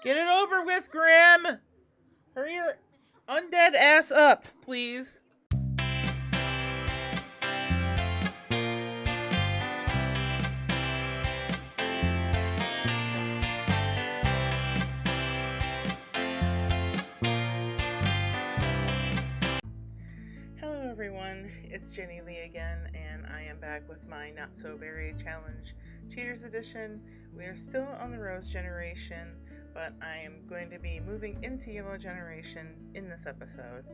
Get it over with, Grim! Hurry your undead ass up, please. Hello everyone, it's Jennilee again, and I am back with my Not So Very Challenge Cheaters Edition. We are still on the Rose Generation, but I am going to be moving into Yellow Generation in this episode.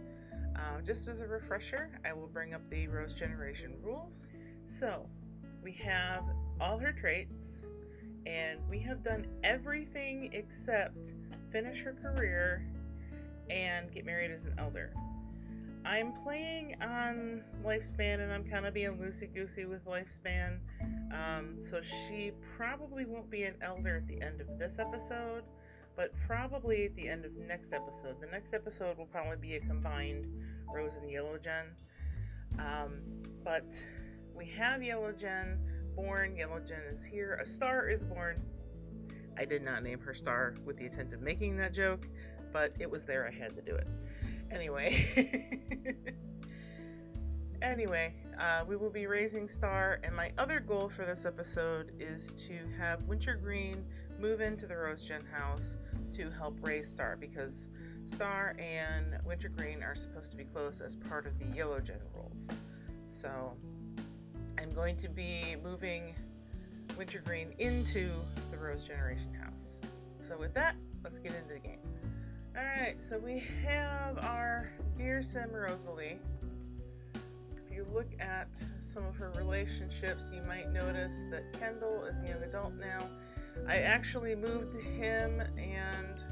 Just as a refresher, I will bring up the Rose Generation rules. So, we have all her traits, and we have done everything except finish her career and get married as an elder. I'm playing on lifespan, and I'm kind of being loosey-goosey with lifespan, so she probably won't be an elder at the end of this episode, but probably at the end of next episode. The next episode will probably be a combined Rose and Yellow Gen, but we have Yellow Gen born. Yellow Gen is here. A star is born. I did not name her Star with the intent of making that joke, but it was there. I had to do it. Anyway, we will be raising Star, and my other goal for this episode is to have Wintergreen move into the Rose Gen house to help raise Star, because Star and Wintergreen are supposed to be close as part of the Yellow Gen rules. So I'm going to be moving Wintergreen into the Rose Generation house. So with that, let's get into the game. Alright, so we have our dear Sim Rosalie. If you look at some of her relationships, you might notice that Kendall is a young adult now. I actually moved him and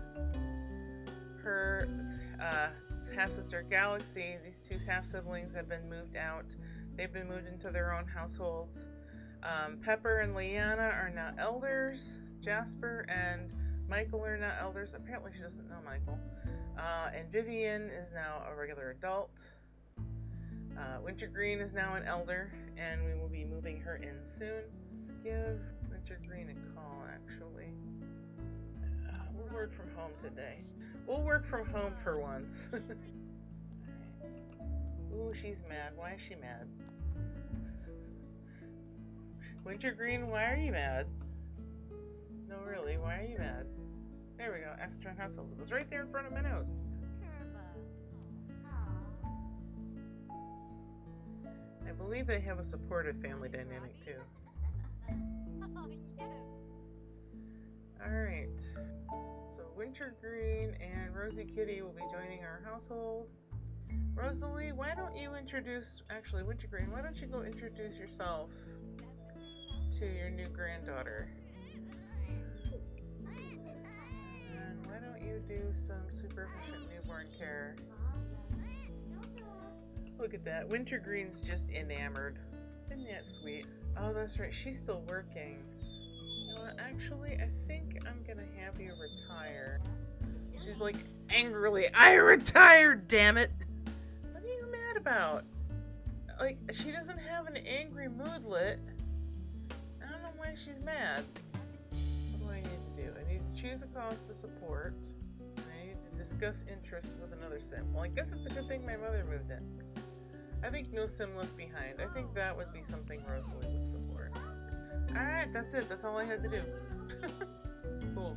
her half-sister Galaxy. These two half-siblings have been moved out. They've been moved into their own households. Pepper and Leanna are now elders. Jasper and Michael are now elders. Apparently she doesn't know Michael. And Vivian is now a regular adult. Wintergreen is now an elder, and we will be moving her in soon. Let's give Wintergreen a call, actually. We'll work from home today. We'll work from home for once. Ooh, she's mad. Why is she mad? Wintergreen, why are you mad? No, really, why are you mad? There we go, Astron household. It was right there in front of my nose. I believe they have a supportive family dynamic too. Alright, so Wintergreen and Rosie Kitty will be joining our household. Rosalie, why don't you Wintergreen, why don't you go introduce yourself to your new granddaughter? And why don't you do some super efficient newborn care? Look at that. Wintergreen's just enamored. Isn't that sweet? Oh, that's right. She's still working. You know what? Actually, I think I'm gonna have you retire. She's like, angrily, I retired, damn it! What are you mad about? Like, she doesn't have an angry moodlet. I don't know why she's mad. What do I need to do? I need to choose a cause to support. And I need to discuss interests with another sim. Well, I guess it's a good thing my mother moved in. I think no sim left behind. I think that would be something Rosalie would support. Alright, that's it. That's all I had to do. Cool.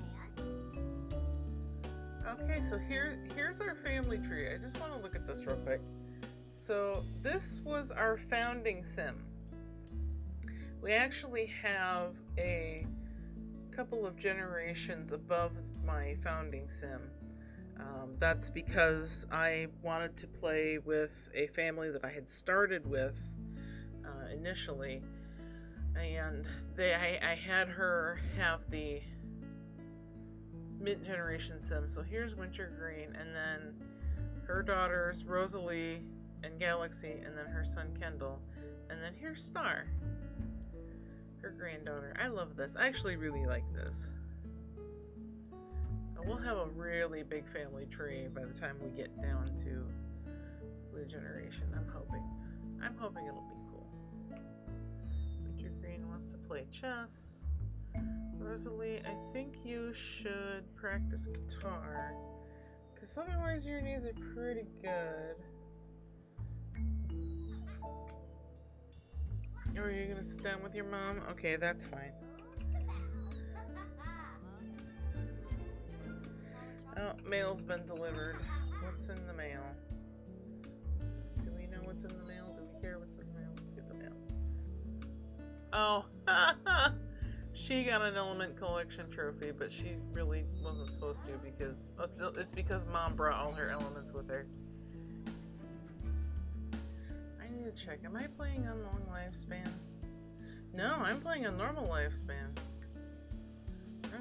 Okay, so here's our family tree. I just want to look at this real quick. So this was our founding sim. We actually have a couple of generations above my founding sim. That's because I wanted to play with a family that I had started with initially, and I had her have the mid-generation sim. So here's Wintergreen, and then her daughters Rosalie and Galaxy, and then her son Kendall, and then here's Star, her granddaughter. I love this. I actually really like this. We'll have a really big family tree by the time we get down to Blue Generation. I'm hoping it'll be cool. Wintergreen wants to play chess. Rosalie, I think you should practice guitar, because otherwise your knees are pretty good. Or are you going to sit down with your mom? Okay, that's fine. Oh, mail's been delivered. What's in the mail? Do we know what's in the mail? Do we care what's in the mail? Let's get the mail. Oh, she got an Element Collection trophy, but she really wasn't supposed to because it's because Mom brought all her elements with her. I need to check. Am I playing on long lifespan? No, I'm playing on normal lifespan.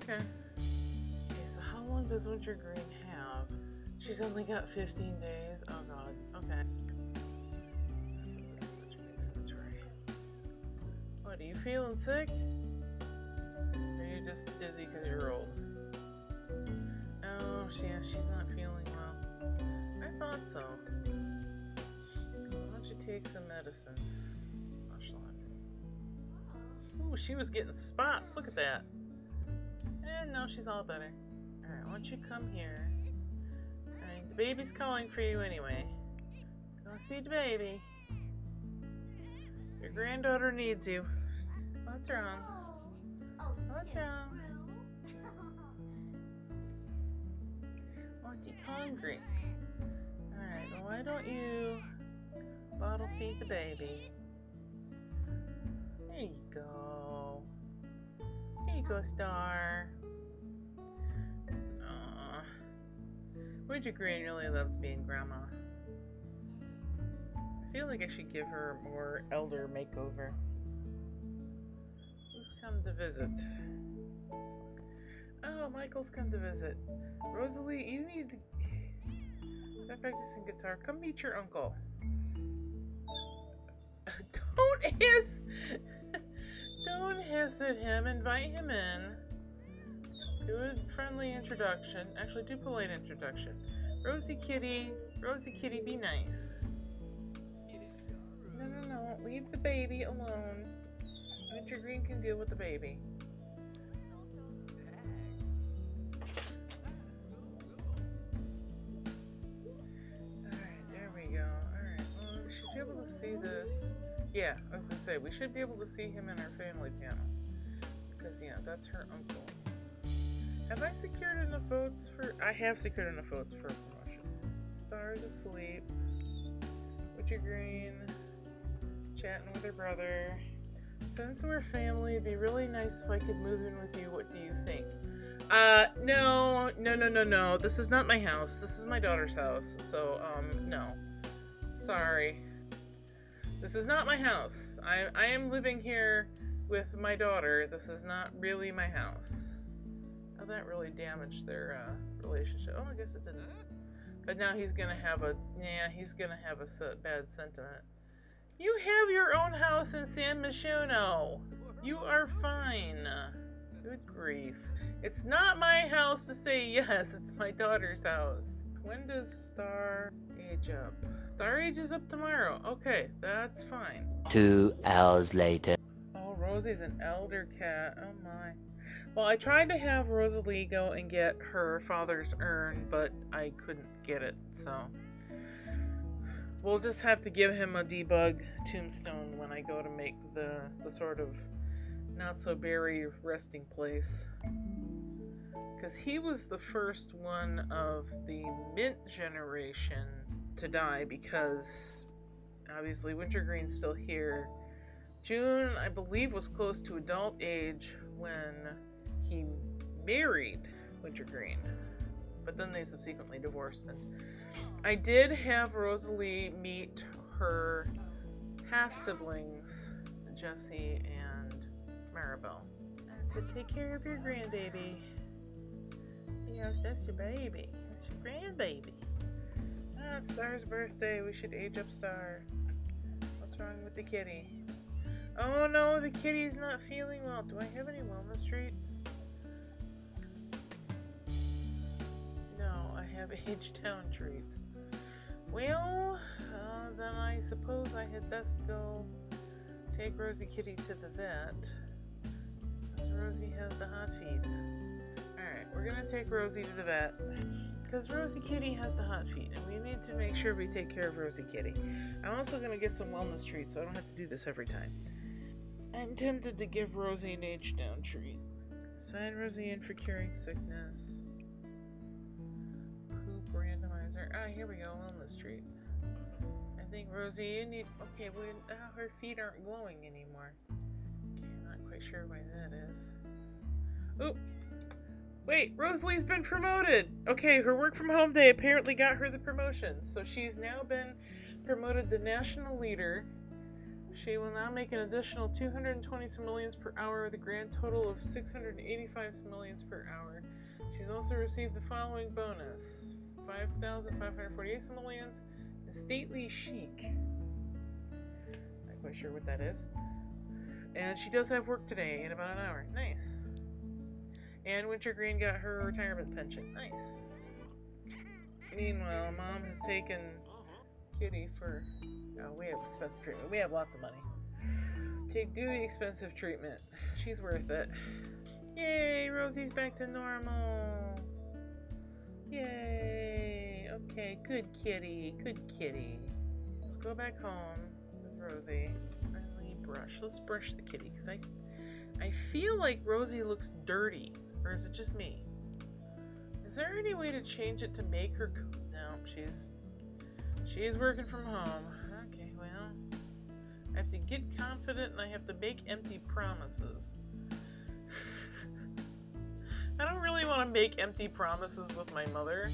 Okay. Okay, so how long does Wintergreen have? She's only got 15 days. Oh god. Okay. Let's see Wintergreen's inventory. What, are you feeling sick? Or are you just dizzy because you're old? Oh, she's not feeling well. I thought so. Why don't you take some medicine? Ooh, she was getting spots. Look at that. And no, she's all better. Alright, why don't you come here? Alright, the baby's calling for you anyway. Go see the baby. Your granddaughter needs you. What's wrong? What's wrong? Oh, she's hungry. Alright, well, why don't you bottle feed the baby? There you go. There you go, Star. Aww. Wintergreen really loves being grandma. I feel like I should give her a more elder makeover. Who's come to visit? Oh, Michael's come to visit. Rosalie, you need to start practicing guitar. Come meet your uncle. Don't hiss! Don't hiss at him. Invite him in. Do a friendly introduction. Actually, do polite introduction. Rosie Kitty, be nice. No. Leave the baby alone. Wintergreen can deal with the baby. Alright, there we go. Alright, well, we should be able to see this. Yeah, I was going to say, we should be able to see him in our family panel. Because, yeah, that's her uncle. Have I secured enough votes for... I have secured enough votes for a promotion. Star's asleep. Wintergreen chatting with her brother. Since we're family, it'd be really nice if I could move in with you. What do you think? No. This is not my house. This is my daughter's house. So, no. Sorry. This is not my house. I am living here with my daughter. This is not really my house. Oh, that really damaged their relationship. Oh, I guess it didn't. But now he's gonna have a bad sentiment. You have your own house in San Myshuno. You are fine. Good grief. It's not my house to say yes. It's my daughter's house. When does Star age up? Star ages up tomorrow. Okay, that's fine. 2 hours later. Oh, Rosie's an elder cat. Oh my. Well, I tried to have Rosalie go and get her father's urn, but I couldn't get it, so we'll just have to give him a debug tombstone when I go to make the sort of not-so-berry resting place. Because he was the first one of the Mint generation to die, because obviously Wintergreen's still here. June, I believe, was close to adult age when he married Wintergreen, but then they subsequently divorced. And I did have Rosalie meet her half-siblings, Jessie and Maribel. I said, take care of your grandbaby. Yes, that's your baby. That's your grandbaby. Ah, it's Star's birthday. We should age up Star. What's wrong with the kitty? Oh no, the kitty's not feeling well. Do I have any wellness treats? No, I have age-down treats. Well, then I suppose I had best go take Rosie Kitty to the vet. Rosie has the hot feet. Alright, we're gonna take Rosie to the vet. Because Rosie Kitty has the hot feet, and we need to make sure we take care of Rosie Kitty. I'm also gonna get some wellness treats, so I don't have to do this every time. I'm tempted to give Rosie an H-down treat. Sign Rosie in for curing sickness. Poop randomizer. Ah, here we go, wellness treat. I think Rosie, you need... Okay, well, her feet aren't glowing anymore. Okay, I'm not quite sure why that is. Oop! Wait, Rosalie's been promoted! Okay, her work from home day apparently got her the promotion. So she's now been promoted to national leader. She will now make an additional 220 simoleons per hour with a grand total of 685 simoleons per hour. She's also received the following bonus: 5,548 simoleons and stately chic. Not quite sure what that is. And she does have work today in about an hour. Nice. And Wintergreen got her retirement pension. Nice. Meanwhile, Mom has taken Kitty for... Oh, we have expensive treatment. We have lots of money. Do the expensive treatment. She's worth it. Yay! Rosie's back to normal. Yay! Okay, good kitty. Good kitty. Let's go back home with Rosie. Friendly brush. Let's brush the kitty, because I feel like Rosie looks dirty. Or is it just me? Is there any way to change it to make her... No, she's working from home. Okay, well... I have to get confident and I have to make empty promises. I don't really want to make empty promises with my mother.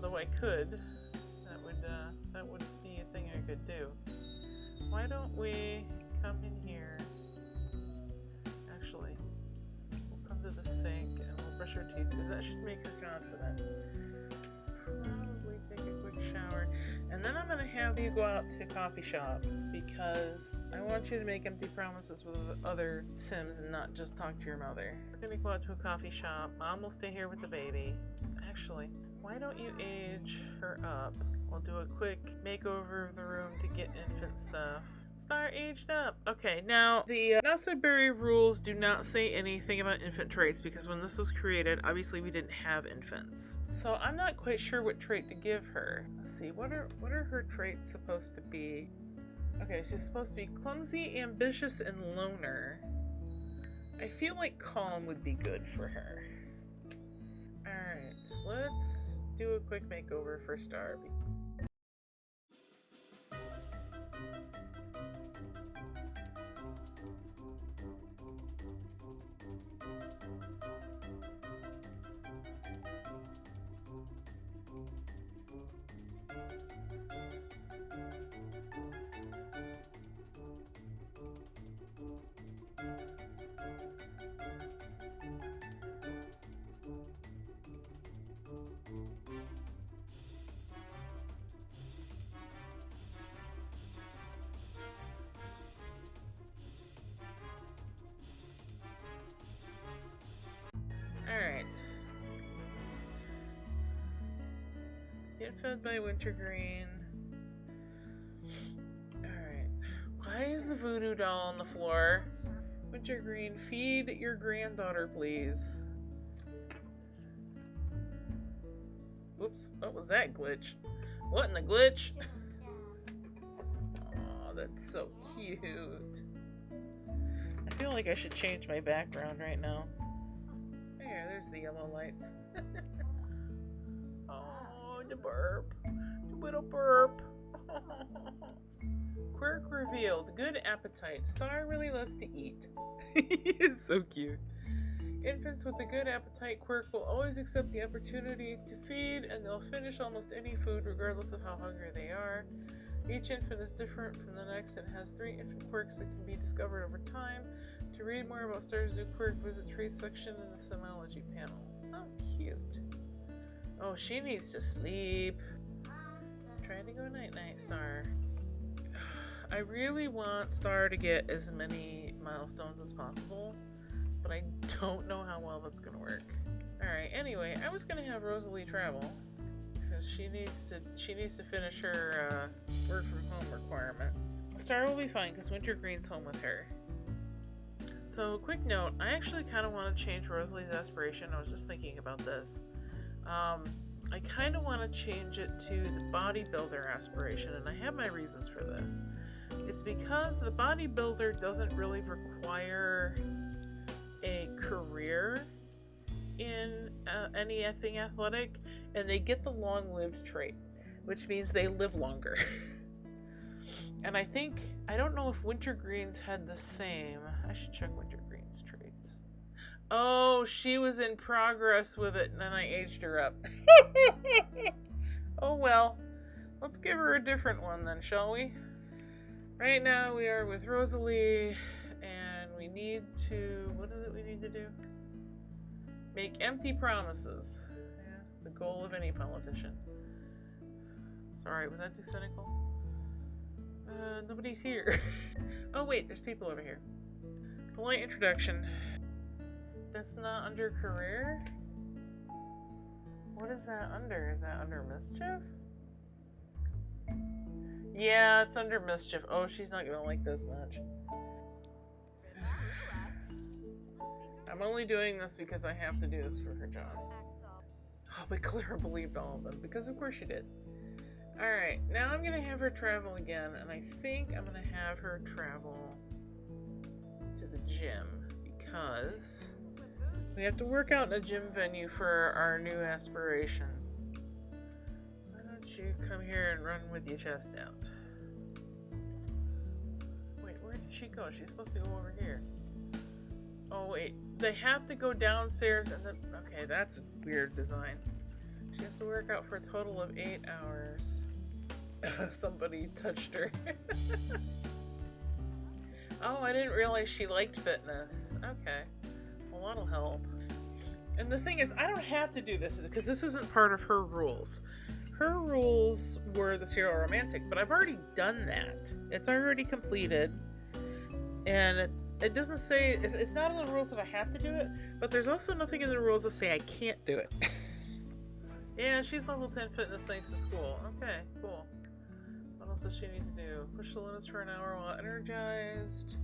Though I could. That would be a thing I could do. Why don't we come in here? Actually... to the sink and we'll brush her teeth because that should make her confident. Probably take a quick shower, and then I'm going to have you go out to a coffee shop because I want you to make empty promises with other Sims and not just talk to your mother. We're going to go out to a coffee shop. Mom will stay here with the baby. Actually, why don't you age her up? We'll do a quick makeover of the room to get infant stuff. Star aged up. Okay, now the Aspiration rules do not say anything about infant traits because when this was created, obviously we didn't have infants. So I'm not quite sure what trait to give her. Let's see, what are her traits supposed to be? Okay, she's supposed to be clumsy, ambitious, and loner. I feel like calm would be good for her. Alright, let's do a quick makeover for Star. Alright. Get fed by Wintergreen. Alright. Why is the voodoo doll on the floor? Wintergreen, feed your granddaughter, please. Whoops. What was that glitch? What in the glitch? Oh, that's so cute. I feel like I should change my background right now. There's the yellow lights. Oh, the burp. The little burp. Quirk revealed. Good appetite. Star really loves to eat. It's so cute. Infants with a good appetite quirk will always accept the opportunity to feed, and they'll finish almost any food regardless of how hungry they are. Each infant is different from the next and has 3 infant quirks that can be discovered over time. To read more about Star's new quirk, visit Traits section in the Simology panel. Oh, cute. Oh, she needs to sleep. Try to go night-night, Star. I really want Star to get as many milestones as possible, but I don't know how well that's going to work. Alright, anyway, I was going to have Rosalie travel, because she needs to finish her work from home requirement. Star will be fine, because Wintergreen's home with her. So, quick note, I actually kind of want to change Rosalie's aspiration. I was just thinking about this. I kind of want to change it to the bodybuilder aspiration, and I have my reasons for this. It's because the bodybuilder doesn't really require a career in anything athletic, and they get the long-lived trait, which means they live longer. And I don't know if Wintergreen's had the same. I should check Wintergreen's traits. Oh, she was in progress with it, and then I aged her up. Oh well. Let's give her a different one then, shall we? Right now we are with Rosalie, and we need to... What is it we need to do? Make empty promises. Yeah, the goal of any politician. Sorry, was that too cynical? Nobody's here. Oh wait, there's people over here. Polite introduction. That's not under career? What is that under? Is that under mischief? Yeah, it's under mischief. Oh, she's not gonna like this much. I'm only doing this because I have to do this for her job. Oh, but Clara believed all of them, because of course she did. Alright, now I'm gonna have her travel again, and I think I'm gonna have her travel to the gym, because we have to work out in a gym venue for our new aspiration. Why don't you come here and run with your chest out? Wait, where did she go? She's supposed to go over here. Oh wait, they have to go downstairs and then... Okay, that's a weird design. She has to work out for a total of 8 hours. Somebody touched her. Oh, I didn't realize she liked fitness. Okay. Well, that'll help. And the thing is, I don't have to do this because this isn't part of her rules. Her rules were the serial romantic, but I've already done that. It's already completed. And it doesn't say... It's not in the rules that I have to do it, but there's also nothing in the rules that say I can't do it. Yeah, she's level 10 fitness thanks to school. Okay, cool. What else does she need to do? Push the limits for an hour while energized.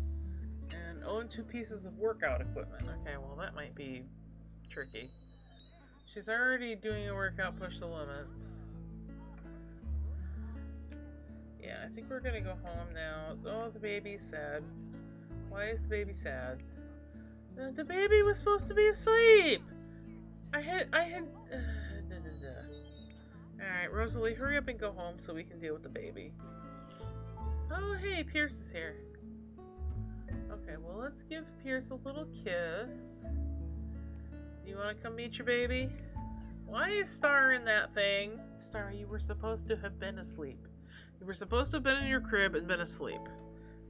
And own 2 pieces of workout equipment. Okay, well that might be tricky. She's already doing a workout, push the limits. Yeah, I think we're gonna go home now. Oh, the baby's sad. Why is the baby sad? The baby was supposed to be asleep! I had... Alright, Rosalie, hurry up and go home so we can deal with the baby. Oh, hey, Pierce is here. Okay, well, let's give Pierce a little kiss. You want to come meet your baby? Why is Star in that thing? Star, you were supposed to have been asleep. You were supposed to have been in your crib and been asleep.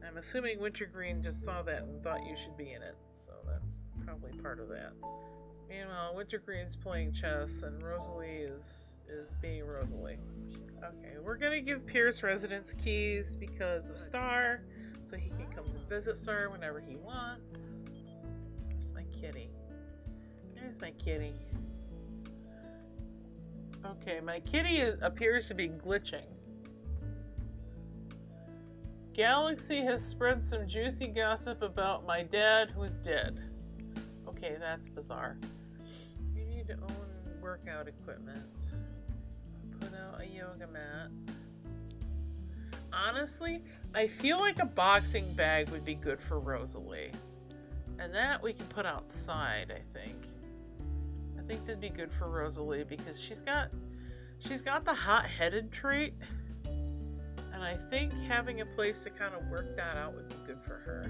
I'm assuming Wintergreen just saw that and thought you should be in it, so that's probably part of that. Meanwhile, Wintergreen's playing chess and Rosalie is being Rosalie. Okay, we're gonna give Pierce residence keys because of Star, so he can come visit Star whenever he wants. There's my kitty. There's my kitty. Okay, my kitty appears to be glitching. Galaxy has spread some juicy gossip about my dad who's dead. Okay, that's bizarre. You need to own workout equipment. Put out a yoga mat. Honestly, I feel like a boxing bag would be good for Rosalie. And that we can put outside, I think. I think that'd be good for Rosalie because she's got the hot-headed trait. And I think having a place to kind of work that out would be good for her.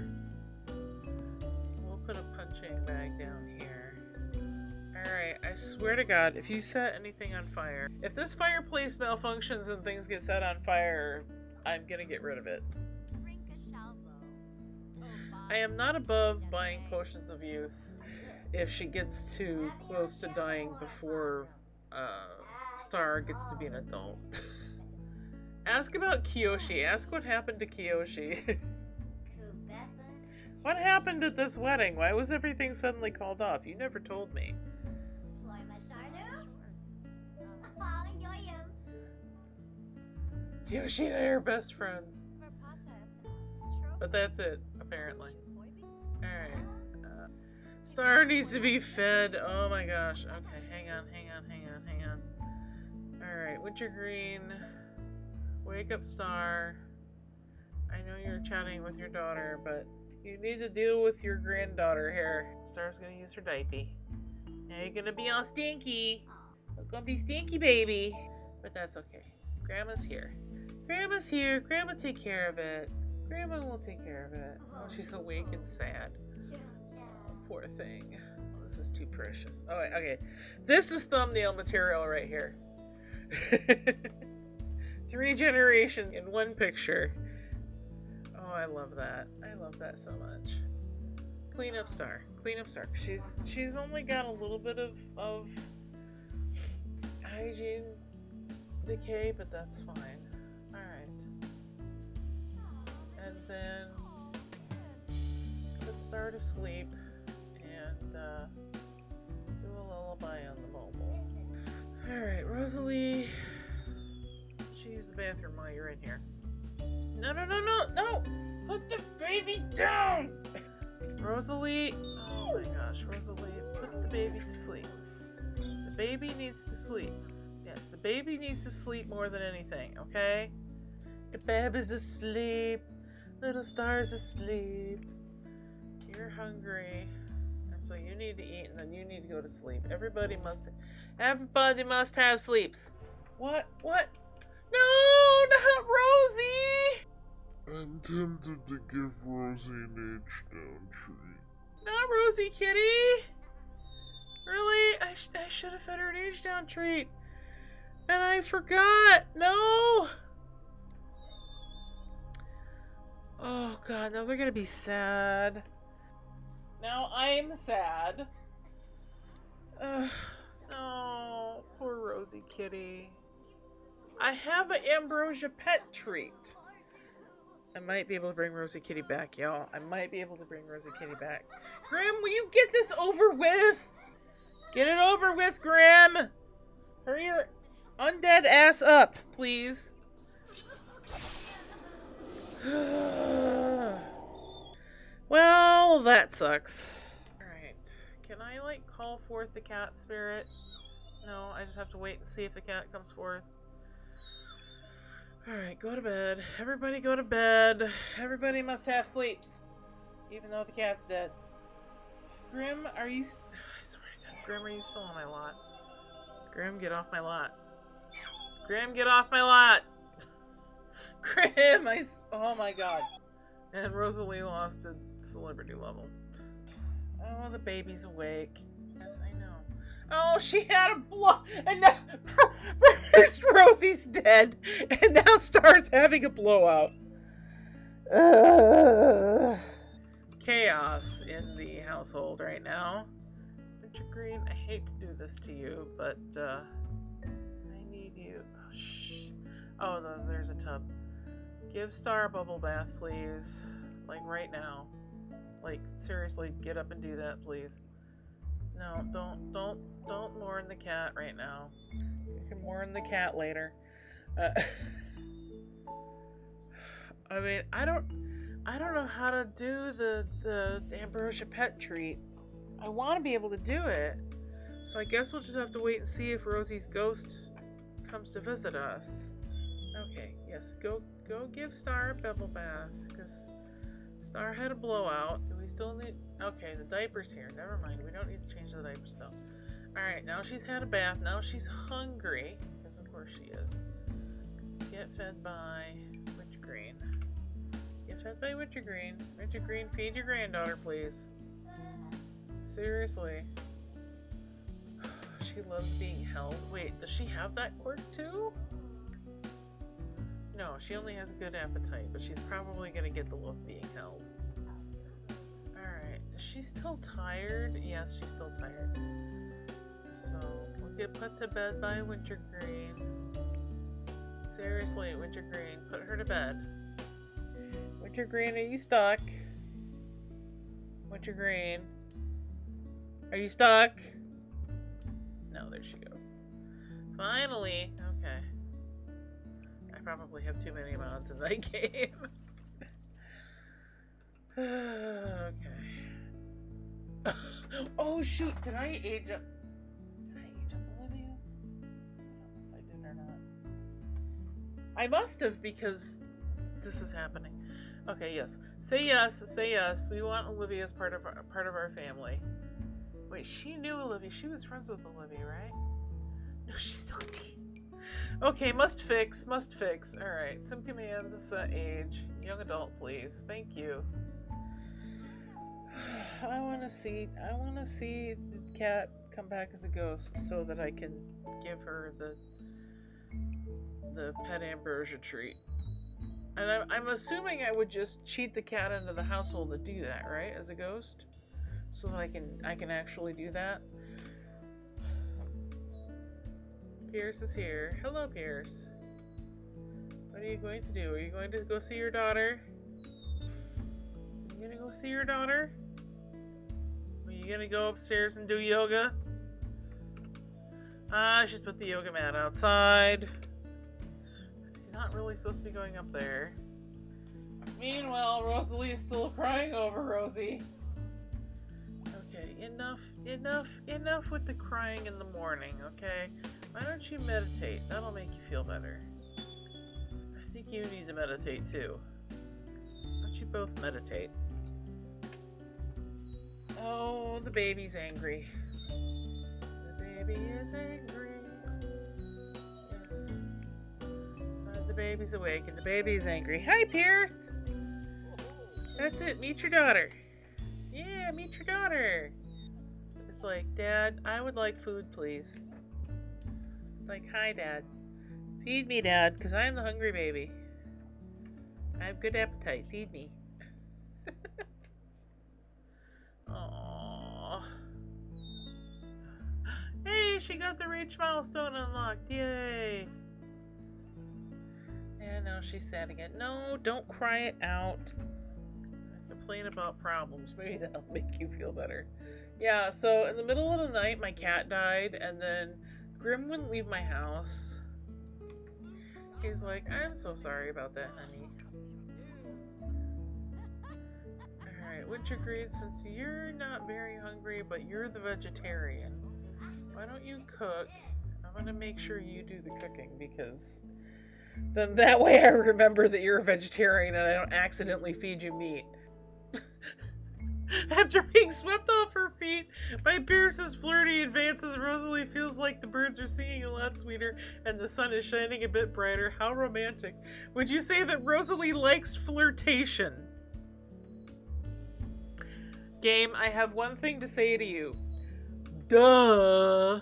So we'll put a punching bag down here. Alright, I swear to God, if you set anything on fire, if this fireplace malfunctions and things get set on fire, I'm gonna get rid of it. I am not above buying potions of youth if she gets too close to dying before Star gets to be an adult. Ask about Kiyoshi. Ask what happened to Kiyoshi. What happened at this wedding? Why was everything suddenly called off? You never told me. Kiyoshi and I are best friends. But that's it, apparently. Alright. Star needs to be fed. Oh my gosh. Okay, hang on. Alright, Wintergreen. Wake up, Star. I know you're chatting with your daughter, but you need to deal with your granddaughter here. Star's gonna use her diaper. Now you're gonna be all stinky. You're gonna be stinky, baby. But that's okay. Grandma's here. Grandma's here. Grandma take care of it. Grandma will take care of it. Oh, she's awake and sad. Poor thing. Oh, this is too precious. Oh, okay. This is thumbnail material right here. 3 generations in one picture. Oh, I love that. I love that so much. Clean up Star. Clean up Star. She's only got a little bit of hygiene decay, but that's fine. Alright. And then put Star to sleep and do a lullaby on the mobile. Alright, Rosalie. She used the bathroom while you're in here. No! Put the baby down! Rosalie. Oh my gosh, Rosalie, put the baby to sleep. The baby needs to sleep. Yes, the baby needs to sleep more than anything, okay? The baby's asleep. Little Star's asleep. You're hungry. And so you need to eat and then you need to go to sleep. Everybody must have sleeps. What? No, not Rosie! I'm tempted to give Rosie an H-down treat. Not Rosie Kitty! Really? I should have fed her an H-down treat. And I forgot! No! Oh god, now they're gonna be sad. Now I'm sad. No, poor Rosie Kitty. I have an Ambrosia pet treat. I might be able to bring Rosie Kitty back, y'all. I might be able to bring Rosie Kitty back. Grim, will you get this over with? Get it over with, Grim! Hurry your undead ass up, please. Well, that sucks. Alright. Can I, call forth the cat spirit? No, I just have to wait and see if the cat comes forth. Alright, go to bed. Everybody go to bed. Everybody must have sleeps. Even though the cat's dead. Grim, are you... I swear to God. Grim, are you still on my lot? Grim, get off my lot. Grim, get off my lot! Grim, oh my god. And Rosalie lost a celebrity level. Oh, the baby's awake. Yes, I know. Oh, she had a blow, and now first Rosie's dead, and now Star's having a blowout. Chaos in the household right now. Wintergreen, I hate to do this to you, but I need you. Oh, shh. Oh, there's a tub. Give Star a bubble bath, please. Right now. Seriously, get up and do that, please. No, don't mourn the cat right now. You can mourn the cat later. I mean, I don't know how to do the Ambrosia pet treat. I want to be able to do it. So I guess we'll just have to wait and see if Rosie's ghost comes to visit us. Okay, yes, go give Star a bubble bath, because Star had a blowout. Do we still need... Okay, the diaper's here. Never mind, we don't need to change the diaper still. Alright, now she's had a bath. Now she's hungry, because of course she is. Get fed by Wintergreen. Get fed by Wintergreen. Wintergreen, feed your granddaughter, please. Seriously. She loves being held. Wait, does she have that quirk too? No, she only has a good appetite, but she's probably going to get the look being held. Alright, is she still tired? Yes, she's still tired. So, we'll get put to bed by Wintergreen. Seriously, Wintergreen, put her to bed. Wintergreen, are you stuck? Wintergreen, are you stuck? No, there she goes. Finally! Okay. I probably have too many mods in that game. Okay. Oh shoot, did I age up Olivia? I don't know if I did or not. I must have, because this is happening. Okay, yes. Say yes, say yes. We want Olivia as part of our family. Wait, she knew Olivia. She was friends with Olivia, right? No, she's still a teen. Okay, must fix. Alright, some commands, age. Young adult, please. Thank you. I want to see the cat come back as a ghost so that I can give her the pet ambrosia treat. And I'm assuming I would just cheat the cat into the household to do that, right? As a ghost? So that I can actually do that. Pierce is here. Hello, Pierce. What are you going to do? Are you going to go see your daughter? Are you going to go see your daughter? Are you going to go upstairs and do yoga? She's put the yoga mat outside. She's not really supposed to be going up there. Meanwhile, Rosalie is still crying over Rosie. Okay, enough with the crying in the morning, okay? Why don't you meditate? That'll make you feel better. I think you need to meditate too. Why don't you both meditate? Oh, the baby's angry. The baby is angry. Yes. The baby's awake and the baby's angry. Hi, Pierce! That's it, meet your daughter. Yeah, meet your daughter. It's like, Dad, I would like food, please. Like, hi, Dad. Feed me, Dad, because I am the hungry baby. I have good appetite. Feed me. Aww. Hey, she got the reach milestone unlocked. Yay. And now she's sad again. No, don't cry it out. Complain about problems. Maybe that'll make you feel better. Yeah, so in the middle of the night, my cat died, and then Grim wouldn't leave my house. He's like, I'm so sorry about that, honey. Alright, Wintergreen, since you're not very hungry, but you're the vegetarian, why don't you cook? I'm gonna make sure you do the cooking, because then that way I remember that you're a vegetarian and I don't accidentally feed you meat. After being swept off her feet by Pierce's flirty advances, Rosalie feels like the birds are singing a lot sweeter and the sun is shining a bit brighter. How romantic. Would you say that Rosalie likes flirtation? Game, I have one thing to say to you. Duh!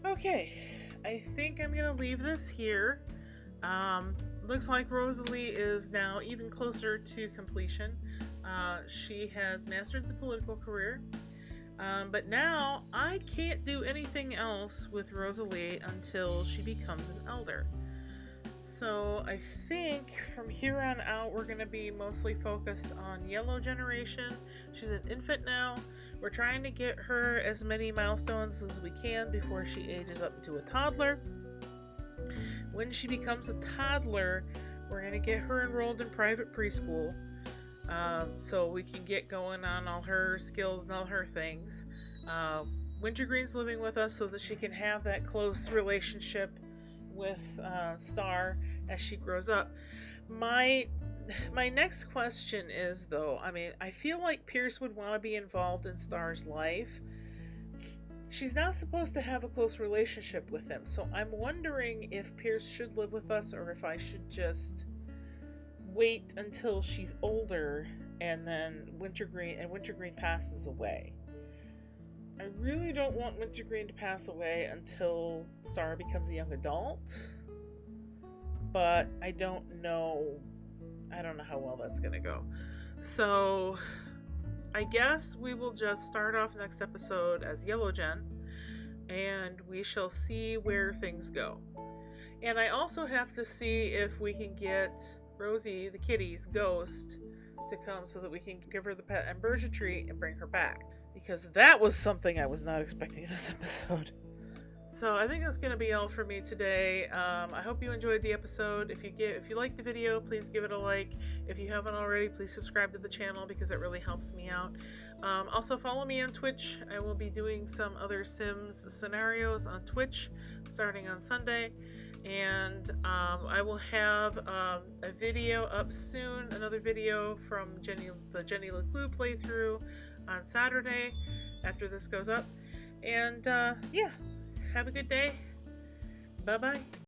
Okay, I think I'm gonna leave this here. Looks like Rosalie is now even closer to completion. She has mastered the political career, but now I can't do anything else with Rosalie until she becomes an elder. So I think from here on out we're going to be mostly focused on Yellow Generation. She's an infant now. We're trying to get her as many milestones as we can before she ages up into a toddler. When she becomes a toddler, we're going to get her enrolled in private preschool. So we can get going on all her skills and all her things. Wintergreen's living with us so that she can have that close relationship with Star as she grows up. My next question is, though, I mean, I feel like Pierce would want to be involved in Star's life. She's not supposed to have a close relationship with him, so I'm wondering if Pierce should live with us or if I should just wait until she's older and then Wintergreen passes away. I really don't want Wintergreen to pass away until Star becomes a young adult, but I don't know how well that's gonna go. So I guess we will just start off next episode as Yellow Gen, and we shall see where things go. And I also have to see if we can get Rosie, the kitty's ghost, to come so that we can give her the pet ambrosia treat and bring her back. Because that was something I was not expecting this episode. So I think that's going to be all for me today. I hope you enjoyed the episode. If you liked the video, please give it a like. If you haven't already, please subscribe to the channel because it really helps me out. Also follow me on Twitch. I will be doing some other Sims scenarios on Twitch starting on Sunday. And I will have a video up soon, another video from the Jennilee playthrough on Saturday after this goes up. And yeah. Have a good day. Bye-bye.